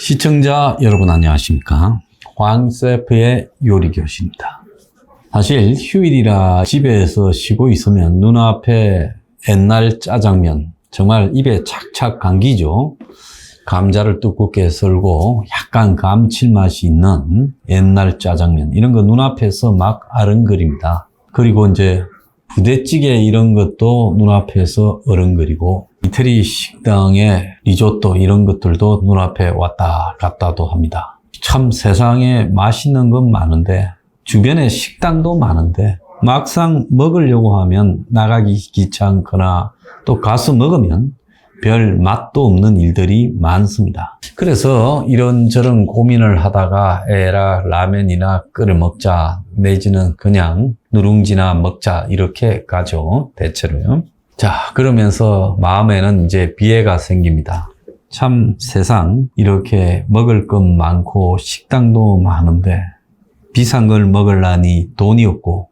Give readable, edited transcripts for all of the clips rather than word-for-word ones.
시청자 여러분 안녕하십니까? 황셰프의 요리교실입니다. 사실 휴일이라 집에서 쉬고 있으면 눈앞에 옛날 짜장면, 정말 입에 착착 감기죠. 감자를 두껍게 썰고 약간 감칠맛이 있는 옛날 짜장면, 이런 거 눈앞에서 막 아른거립니다. 그리고 이제 부대찌개 이런 것도 눈앞에서 어른거리고, 이태리 식당의 리조또 이런 것들도 눈앞에 왔다 갔다도 합니다. 참 세상에 맛있는 건 많은데, 주변에 식당도 많은데 막상 먹으려고 하면 나가기 귀찮거나 또 가서 먹으면 별 맛도 없는 일들이 많습니다. 그래서 이런저런 고민을 하다가 에라 라면이나 끓여 먹자, 내지는 그냥 누룽지나 먹자, 이렇게 가죠, 대체로요. 자, 그러면서 마음에는 이제 비애가 생깁니다. 참 세상 이렇게 먹을 것 많고 식당도 많은데 비싼 걸 먹으려니 돈이 없고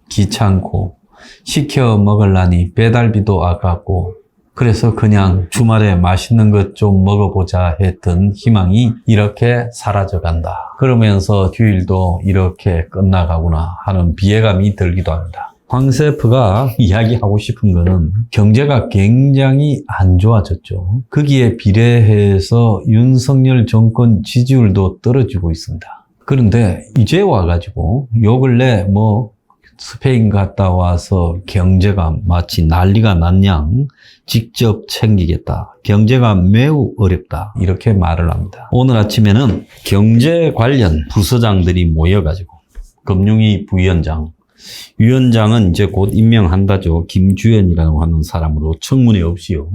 귀찮고 시켜 먹으려니 배달비도 아깝고, 그래서 그냥 주말에 맛있는 것 좀 먹어보자 했던 희망이 이렇게 사라져간다. 그러면서 휴일도 이렇게 끝나가구나 하는 비애감이 들기도 합니다. 황셰프가 이야기하고 싶은 거는 경제가 굉장히 안 좋아졌죠. 거기에 비례해서 윤석열 정권 지지율도 떨어지고 있습니다. 그런데 이제 와가지고 요 근래 스페인 갔다 와서 경제가 마치 난리가 난 양 직접 챙기겠다, 경제가 매우 어렵다, 이렇게 말을 합니다. 오늘 아침에는 경제 관련 부서장들이 모여가지고 금융위 부위원장, 위원장은 이제 곧 임명한다죠. 김주현이라고 하는 사람으로 청문회 없이요.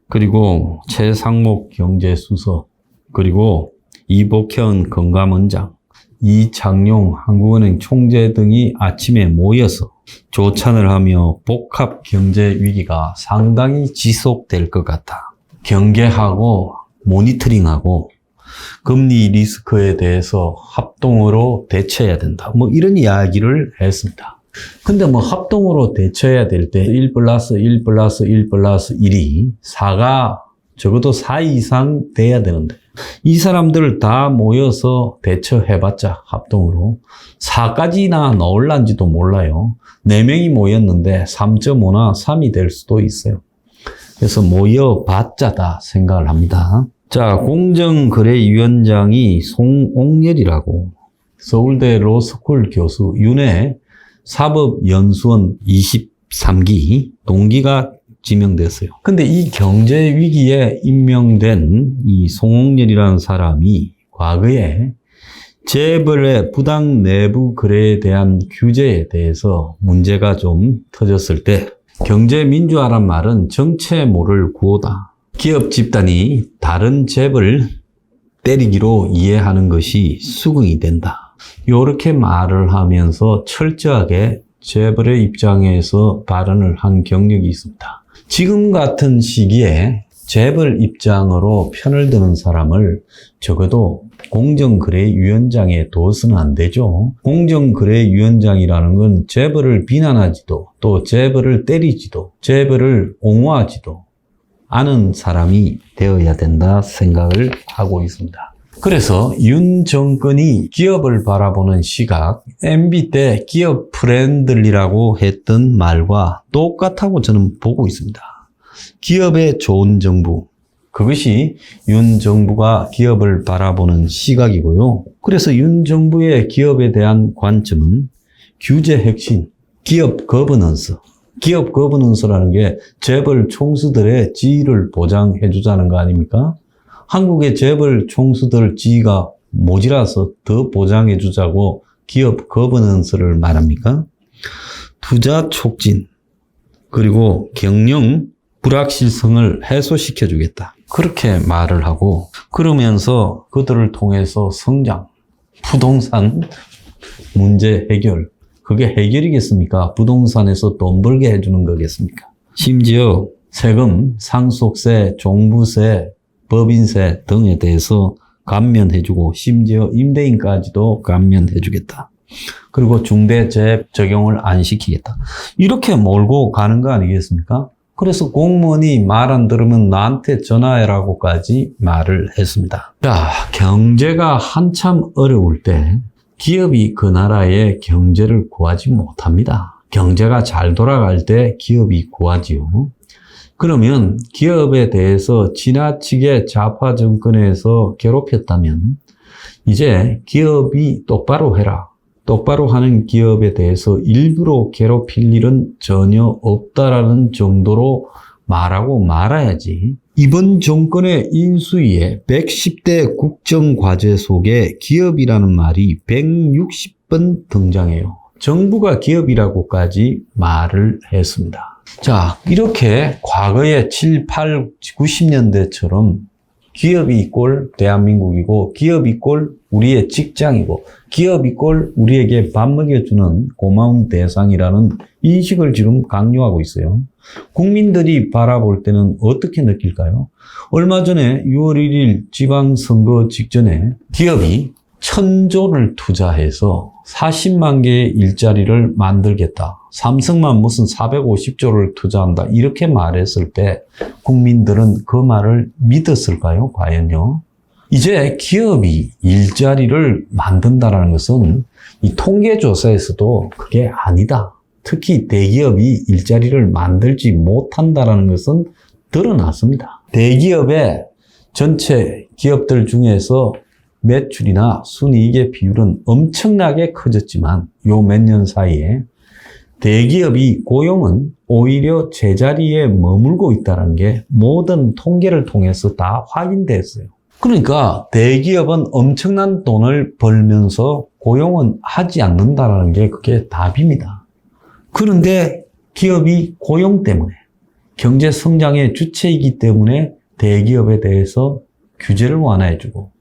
그리고 최상목 경제수석, 그리고 이복현 건감원장, 이창용 한국은행 총재 등이 아침에 모여서 조찬을 하며 복합 경제 위기가 상당히 지속될 것 같다. 경계하고 모니터링하고 금리 리스크에 대해서 합동으로 대처해야 된다. 이런 이야기를 했습니다. 근데 합동으로 대처해야 될 때 1+1+1+1이 4가 적어도 4 이상 돼야 되는데, 이 사람들 다 모여서 대처해봤자 합동으로 4까지나 나올란지도 몰라요. 4명이 모였는데 3.5나 3이 될 수도 있어요. 그래서 모여봤자다 생각을 합니다. 자, 공정거래위원장이 송옥렬이라고 서울대 로스쿨 교수, 윤해 사법연수원 23기 동기가 지명됐어요. 근데 이 경제 위기에 임명된 이 송옥렬이라는 사람이 과거에 재벌의 부당 내부 거래에 대한 규제에 대해서 문제가 좀 터졌을 때, 경제민주화란 말은 정체 모를 구호다. 기업 집단이 다른 재벌을 때리기로 이해하는 것이 수긍이 된다. 이렇게 말을 하면서 철저하게 재벌의 입장에서 발언을 한 경력이 있습니다. 지금 같은 시기에 재벌 입장으로 편을 드는 사람을 적어도 공정거래위원장에 둬서는 안 되죠. 공정거래위원장이라는 건 재벌을 비난하지도, 또 재벌을 때리지도, 재벌을 옹호하지도 않은 사람이 되어야 된다 생각을 하고 있습니다. 그래서 윤 정권이 기업을 바라보는 시각, MB 때 기업 프렌들리라고 했던 말과 똑같다고 저는 보고 있습니다. 기업에 좋은 정부, 그것이 윤 정부가 기업을 바라보는 시각이고요. 그래서 윤 정부의 기업에 대한 관점은 규제 혁신, 기업 거버넌스. 기업 거버넌스라는 게 재벌 총수들의 지위를 보장해 주자는 거 아닙니까? 한국의 재벌 총수들 지위가 모자라서 더 보장해 주자고 기업 거버넌스를 말합니까? 투자 촉진, 그리고 경영 불확실성을 해소시켜 주겠다, 그렇게 말을 하고, 그러면서 그들을 통해서 성장, 부동산 문제 해결, 그게 해결이겠습니까? 부동산에서 돈 벌게 해주는 거겠습니까? 심지어 세금, 상속세, 종부세, 법인세 등에 대해서 감면해주고, 심지어 임대인까지도 감면해주겠다. 그리고 중대재해 적용을 안 시키겠다. 이렇게 몰고 가는 거 아니겠습니까? 그래서 공무원이 말 안 들으면 나한테 전화해라고까지 말을 했습니다. 자, 경제가 한참 어려울 때 기업이 그 나라의 경제를 구하지 못합니다. 경제가 잘 돌아갈 때 기업이 구하지요. 그러면 기업에 대해서 지나치게 좌파 정권에서 괴롭혔다면 이제 기업이 똑바로 해라. 똑바로 하는 기업에 대해서 일부러 괴롭힐 일은 전혀 없다라는 정도로 말하고 말아야지. 이번 정권의 인수위에 110대 국정과제 속에 기업이라는 말이 160번 등장해요. 정부가 기업이라고까지 말을 했습니다. 자, 이렇게 과거에 7, 8, 90년대처럼 기업이 꼴 대한민국이고 기업이 꼴 우리의 직장이고 기업이 꼴 우리에게 밥 먹여주는 고마운 대상이라는 인식을 지금 강요하고 있어요. 국민들이 바라볼 때는 어떻게 느낄까요? 얼마 전에 6월 1일 지방선거 직전에 기업이 1000조를 투자해서 40만 개의 일자리를 만들겠다. 삼성만 무슨 450조를 투자한다. 이렇게 말했을 때 국민들은 그 말을 믿었을까요? 과연요? 이제 기업이 일자리를 만든다는 것은 이 통계조사에서도 그게 아니다. 특히 대기업이 일자리를 만들지 못한다는 것은 드러났습니다. 대기업의 전체 기업들 중에서 매출이나 순이익의 비율은 엄청나게 커졌지만 요 몇 년 사이에 대기업이 고용은 오히려 제자리에 머물고 있다는 게 모든 통계를 통해서 다 확인됐어요. 그러니까 대기업은 엄청난 돈을 벌면서 고용은 하지 않는다는 게 그게 답입니다. 그런데 기업이 고용 때문에 경제 성장의 주체이기 때문에 대기업에 대해서 규제를 완화해주고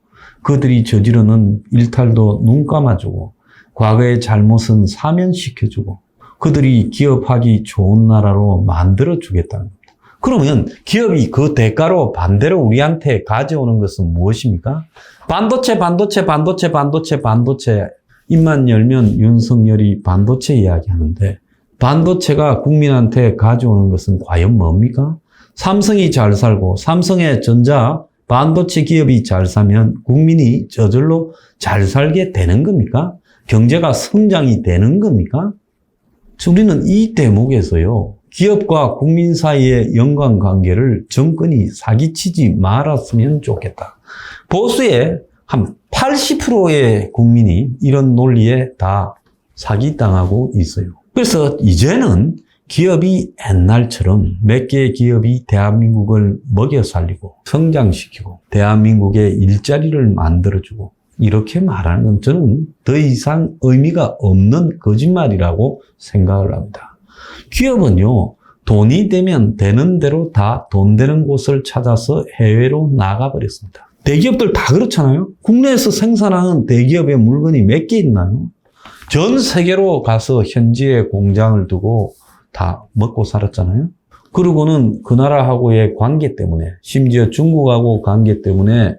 그들이 저지르는 일탈도 눈 감아주고 과거의 잘못은 사면시켜주고 그들이 기업하기 좋은 나라로 만들어주겠다는 겁니다. 그러면 기업이 그 대가로 반대로 우리한테 가져오는 것은 무엇입니까? 반도체. 입만 열면 윤석열이 반도체 이야기하는데 반도체가 국민한테 가져오는 것은 과연 뭡니까? 삼성이 잘 살고 삼성의 전자 반도체 기업이 잘 사면 국민이 저절로 잘 살게 되는 겁니까? 경제가 성장이 되는 겁니까? 우리는 이 대목에서요, 기업과 국민 사이의 연관관계를 정권이 사기치지 말았으면 좋겠다. 보수의 한 80%의 국민이 이런 논리에 다 사기당하고 있어요. 그래서 이제는 기업이 옛날처럼 몇 개의 기업이 대한민국을 먹여 살리고 성장시키고 대한민국의 일자리를 만들어주고 이렇게 말하는 건 저는 더 이상 의미가 없는 거짓말이라고 생각을 합니다. 기업은요, 돈이 되면 되는 대로 다 돈 되는 곳을 찾아서 해외로 나가버렸습니다. 대기업들 다 그렇잖아요. 국내에서 생산하는 대기업의 물건이 몇 개 있나요? 전 세계로 가서 현지에 공장을 두고 다 먹고 살았잖아요. 그리고는 그 나라하고의 관계 때문에 심지어 중국하고 관계 때문에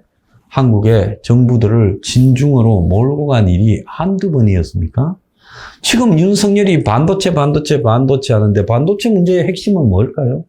한국의 정부들을 진중으로 몰고 간 일이 한두 번이었습니까? 지금 윤석열이 반도체 하는데 반도체 문제의 핵심은 뭘까요?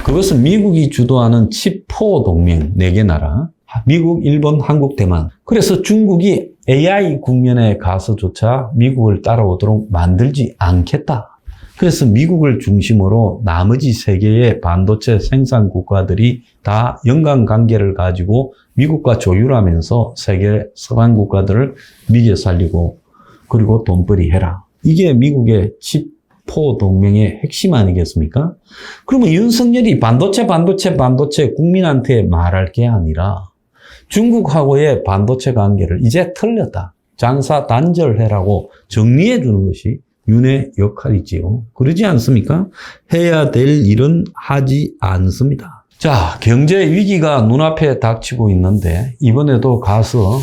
그것은 미국이 주도하는 칩4 동맹 4개 나라, 미국, 일본, 한국, 대만. 그래서 중국이 AI 국면에 가서조차 미국을 따라오도록 만들지 않겠다. 그래서 미국을 중심으로 나머지 세계의 반도체 생산 국가들이 다 연관관계를 가지고 미국과 조율하면서 세계 서방 국가들을 미개 살리고 그리고 돈벌이 해라. 이게 미국의 칩4 동맹의 핵심 아니겠습니까? 그러면 윤석열이 반도체 국민한테 말할 게 아니라 중국하고의 반도체 관계를 이제 틀렸다. 장사 단절해라고 정리해 주는 것이 윤의 역할이지요. 그러지 않습니까? 해야 될 일은 하지 않습니다. 자, 경제 위기가 눈앞에 닥치고 있는데 이번에도 가서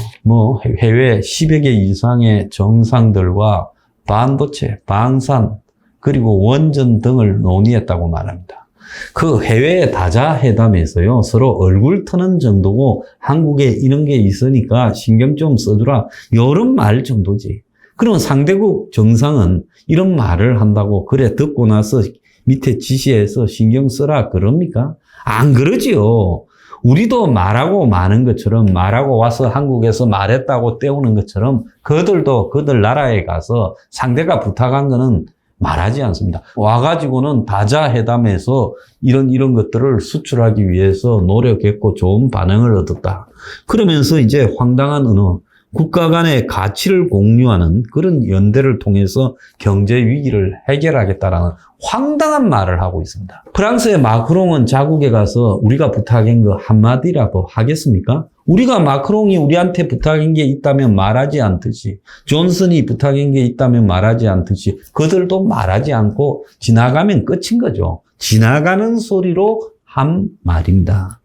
해외 10여 개 이상의 정상들과 반도체, 방산, 그리고 원전 등을 논의했다고 말합니다. 그 해외 다자회담에서요, 서로 얼굴 터는 정도고 한국에 이런 게 있으니까 신경 좀 써주라. 이런 말 정도지. 그럼 상대국 정상은 이런 말을 한다고 그래 듣고 나서 밑에 지시해서 신경 쓰라 그럽니까? 안 그러지요. 우리도 말하고 마는 것처럼 말하고 와서 한국에서 말했다고 떼우는 것처럼 그들도 그들 나라에 가서 상대가 부탁한 거는 말하지 않습니다. 와가지고는 다자회담에서 이런 것들을 수출하기 위해서 노력했고 좋은 반응을 얻었다. 그러면서 이제 황당한 언어, 국가 간의 가치를 공유하는 그런 연대를 통해서 경제 위기를 해결하겠다라는 황당한 말을 하고 있습니다. 프랑스의 마크롱은 자국에 가서 우리가 부탁한 거 한마디라도 하겠습니까? 우리가 마크롱이 우리한테 부탁한 게 있다면 말하지 않듯이, 존슨이 부탁한 게 있다면 말하지 않듯이 그들도 말하지 않고 지나가면 끝인 거죠. 지나가는 소리로 한 말입니다.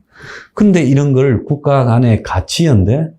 그런데 이런 걸 국가 간의 가치연대,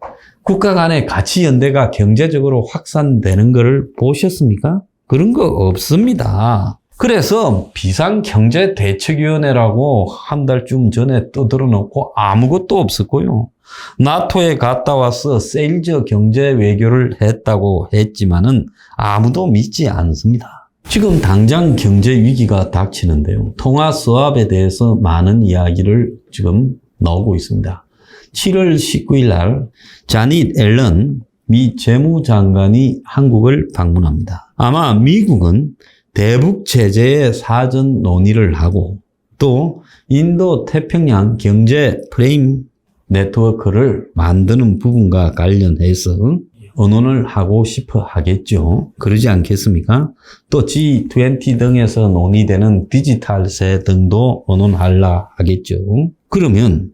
국가 간의 가치연대가 경제적으로 확산되는 것을 보셨습니까? 그런 거 없습니다. 그래서 비상경제대책위원회라고 한 달쯤 전에 떠들어 놓고 아무것도 없었고요. 나토에 갔다 와서 세일즈 경제 외교를 했다고 했지만은 아무도 믿지 않습니다. 지금 당장 경제 위기가 닥치는데요. 통화 수합에 대해서 많은 이야기를 지금 나오고 있습니다. 7월 19일 날 자닛 앨런 미 재무장관이 한국을 방문합니다. 아마 미국은 대북 제재의 사전 논의를 하고 또 인도 태평양 경제 프레임 네트워크를 만드는 부분과 관련해서 언론을 하고 싶어 하겠죠. 그러지 않겠습니까? 또 G20 등에서 논의되는 디지털세 등도 언론하려 하겠죠. 그러면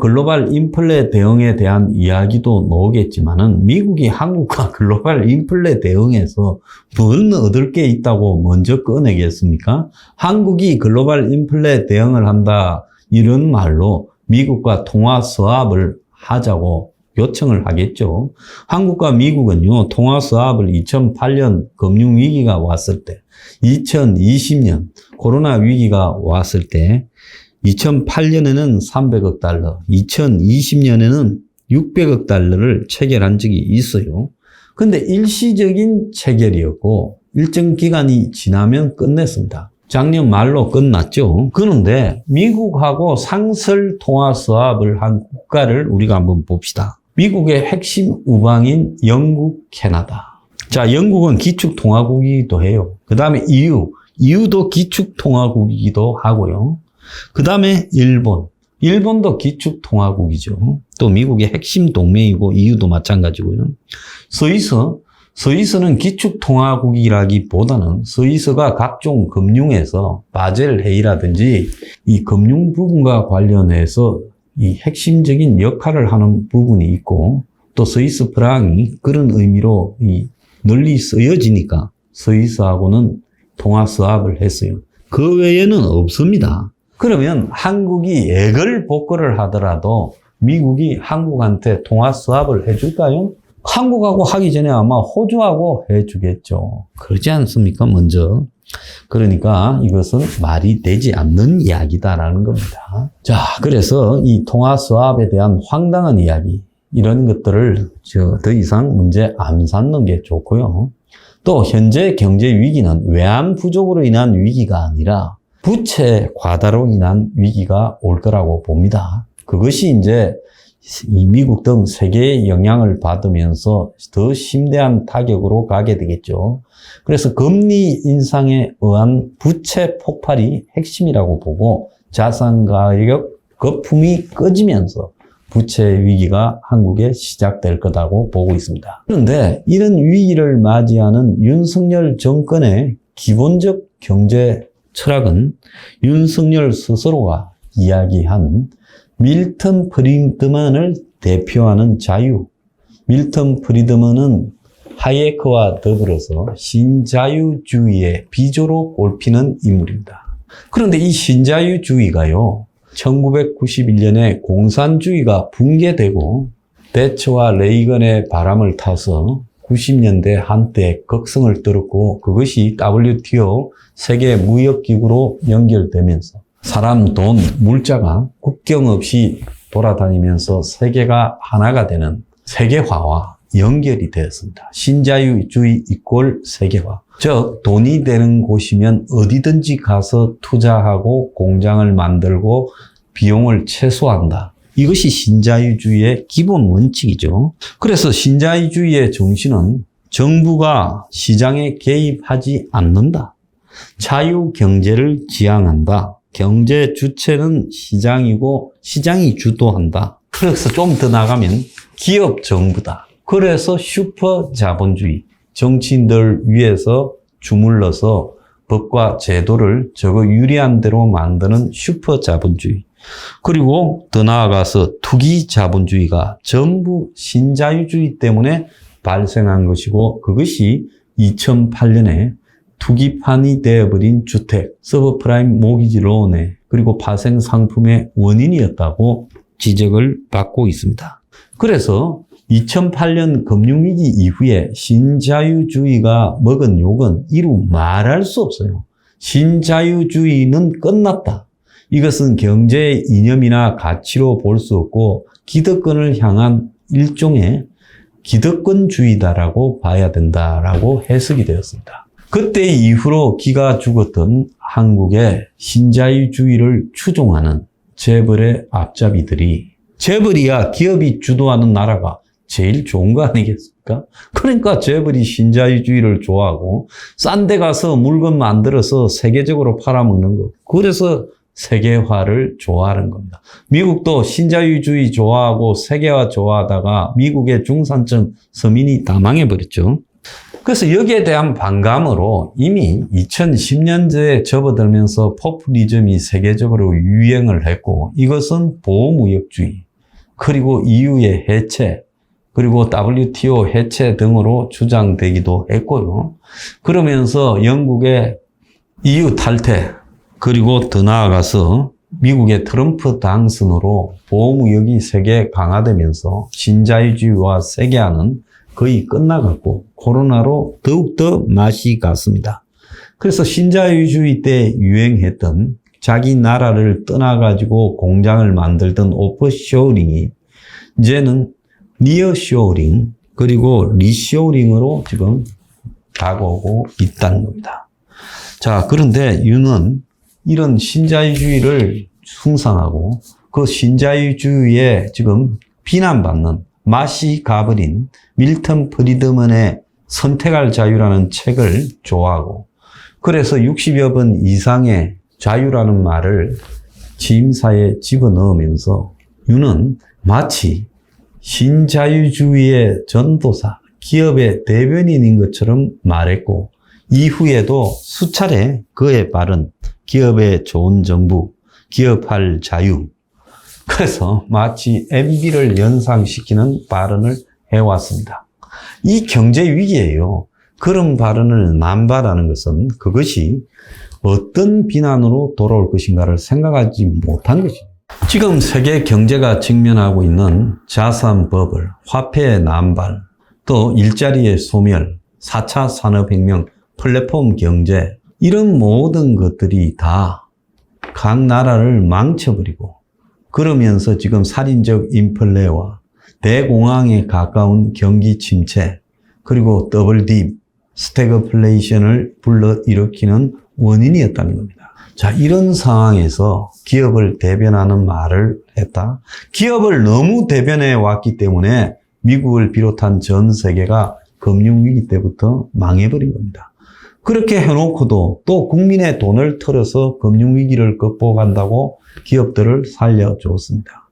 글로벌 인플레 대응에 대한 이야기도 나오겠지만은 미국이 한국과 글로벌 인플레 대응에서 뭘 얻을 게 있다고 먼저 꺼내겠습니까? 한국이 글로벌 인플레 대응을 한다 이런 말로 미국과 통화 수합을 하자고 요청을 하겠죠. 한국과 미국은요, 통화 수합을 2008년 금융위기가 왔을 때, 2020년 코로나 위기가 왔을 때 2008년에는 300억 달러, 2020년에는 600억 달러를 체결한 적이 있어요. 근데 일시적인 체결이었고 일정 기간이 지나면 끝냈습니다. 작년 말로 끝났죠. 그런데 미국하고 상설 통화 수합을 한 국가를 우리가 한번 봅시다. 미국의 핵심 우방인 영국, 캐나다. 자, 영국은 기축통화국이기도 해요. 그 다음에 EU도 기축통화국이기도 하고요. 그 다음에 일본도 기축통화국이죠. 또 미국의 핵심 동맹이고 EU도 마찬가지고요. 스위스는 기축통화국이라기보다는 스위스가 각종 금융에서 바젤 회의라든지 이 금융 부분과 관련해서 이 핵심적인 역할을 하는 부분이 있고 또 스위스 프랑이 그런 의미로 널리 쓰여지니까 스위스하고는 통화 수합을 했어요. 그 외에는 없습니다. 그러면 한국이 애걸복걸을 하더라도 미국이 한국한테 통화 수합을 해줄까요? 한국하고 하기 전에 아마 호주하고 해주겠죠. 그러지 않습니까? 먼저. 그러니까 이것은 말이 되지 않는 이야기다라는 겁니다. 자, 그래서 이 통화 수합에 대한 황당한 이야기, 이런 것들을 더 이상 문제 안 삼는 게 좋고요. 또 현재 경제 위기는 외환 부족으로 인한 위기가 아니라 부채 과다로 인한 위기가 올 거라고 봅니다. 그것이 이제 이 미국 등 세계의 영향을 받으면서 더 심대한 타격으로 가게 되겠죠. 그래서 금리 인상에 의한 부채 폭발이 핵심이라고 보고 자산 가격 거품이 꺼지면서 부채 위기가 한국에 시작될 거라고 보고 있습니다. 그런데 이런 위기를 맞이하는 윤석열 정권의 기본적 경제 철학은 윤석열 스스로가 이야기한 밀턴 프리드먼을 대표하는 자유. 밀턴 프리드먼은 하예크와 더불어서 신자유주의의 비조로 꼽히는 인물입니다. 그런데 이 신자유주의가요, 1991년에 공산주의가 붕괴되고 대처와 레이건의 바람을 타서 90년대 한때 극성을 떨었고 그것이 WTO 세계무역기구로 연결되면서 사람, 돈, 물자가 국경 없이 돌아다니면서 세계가 하나가 되는 세계화와 연결이 되었습니다. 신자유주의 이꼴 세계화. 즉 돈이 되는 곳이면 어디든지 가서 투자하고 공장을 만들고 비용을 최소화한다. 이것이 신자유주의의 기본 원칙이죠. 그래서 신자유주의의 정신은 정부가 시장에 개입하지 않는다. 자유경제를 지향한다. 경제 주체는 시장이고 시장이 주도한다. 그래서 좀 더 나가면 기업 정부다. 그래서 슈퍼 자본주의. 정치인들 위해서 주물러서 법과 제도를 저거 유리한 대로 만드는 슈퍼 자본주의. 그리고 더 나아가서 투기 자본주의가 전부 신자유주의 때문에 발생한 것이고 그것이 2008년에 투기판이 되어버린 주택, 서브프라임 모기지 론의 그리고 파생 상품의 원인이었다고 지적을 받고 있습니다. 그래서 2008년 금융위기 이후에 신자유주의가 먹은 욕은 이루 말할 수 없어요. 신자유주의는 끝났다. 이것은 경제의 이념이나 가치로 볼 수 없고 기득권을 향한 일종의 기득권주의다라고 봐야 된다라고 해석이 되었습니다. 그때 이후로 기가 죽었던 한국의 신자유주의를 추종하는 재벌의 앞잡이들이 재벌이야 기업이 주도하는 나라가 제일 좋은 거 아니겠습니까? 그러니까 재벌이 신자유주의를 좋아하고 싼 데 가서 물건 만들어서 세계적으로 팔아먹는 거. 그래서 세계화를 좋아하는 겁니다. 미국도 신자유주의 좋아하고 세계화 좋아하다가 미국의 중산층 서민이 다 망해버렸죠. 그래서 여기에 대한 반감으로 이미 2010년대에 접어들면서 포퓰리즘이 세계적으로 유행을 했고 이것은 보호무역주의, 그리고 EU의 해체, 그리고 WTO 해체 등으로 주장되기도 했고요. 그러면서 영국의 EU 탈퇴, 그리고 더 나아가서 미국의 트럼프 당선으로 보호무역이 세계에 강화되면서 신자유주의와 세계화는 거의 끝나갔고 코로나로 더욱더 맛이 갔습니다. 그래서 신자유주의 때 유행했던 자기 나라를 떠나가지고 공장을 만들던 오프쇼어링이 이제는 니어쇼어링 그리고 리쇼어링으로 지금 다가오고 있다는 겁니다. 자, 그런데 유는 이런 신자유주의를 숭상하고 그 신자유주의에 지금 비난받는 맛이 가버린 밀턴 프리드먼의 선택할 자유라는 책을 좋아하고 그래서 60여 번 이상의 자유라는 말을 취임사에 집어넣으면서 유는 마치 신자유주의의 전도사, 기업의 대변인인 것처럼 말했고 이후에도 수차례 그의 발언, 기업의 좋은 정부, 기업할 자유, 그래서 마치 MB를 연상시키는 발언을 해왔습니다. 이 경제 위기예요. 그런 발언을 남발하는 것은 그것이 어떤 비난으로 돌아올 것인가를 생각하지 못한 것입니다. 지금 세계 경제가 직면하고 있는 자산 버블, 화폐의 남발, 또 일자리의 소멸, 4차 산업혁명, 플랫폼 경제 이런 모든 것들이 다 각 나라를 망쳐버리고 그러면서 지금 살인적 인플레와 대공황에 가까운 경기 침체 그리고 더블 딥, 스태그플레이션을 불러일으키는 원인이었다는 겁니다. 자, 이런 상황에서 기업을 대변하는 말을 했다. 기업을 너무 대변해 왔기 때문에 미국을 비롯한 전 세계가 금융위기 때부터 망해버린 겁니다. 그렇게 해놓고도 또 국민의 돈을 털어서 금융위기를 극복한다고 기업들을 살려줬습니다.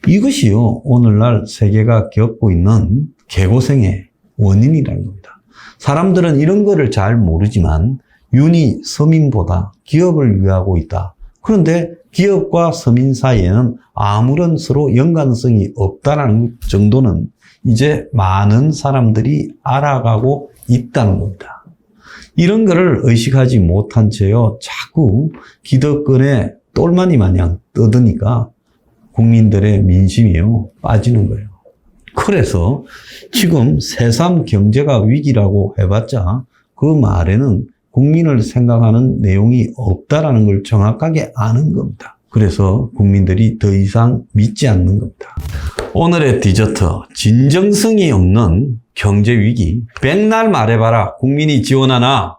이것이요, 오늘날 세계가 겪고 있는 개고생의 원인이라는 겁니다. 사람들은 이런 거를 잘 모르지만 윤이 서민보다 기업을 위하고 있다. 그런데 기업과 서민 사이에는 아무런 서로 연관성이 없다는 정도는 이제 많은 사람들이 알아가고 있다는 겁니다. 이런 거를 의식하지 못한 채요, 자꾸 기득권에 똘마니 마냥 떠드니까 국민들의 민심이요, 빠지는 거예요. 그래서 지금 새삼 경제가 위기라고 해봤자 그 말에는 국민을 생각하는 내용이 없다라는 걸 정확하게 아는 겁니다. 그래서 국민들이 더 이상 믿지 않는 겁니다. 오늘의 디저트, 진정성이 없는 경제위기. 백날 말해봐라 국민이 지원하나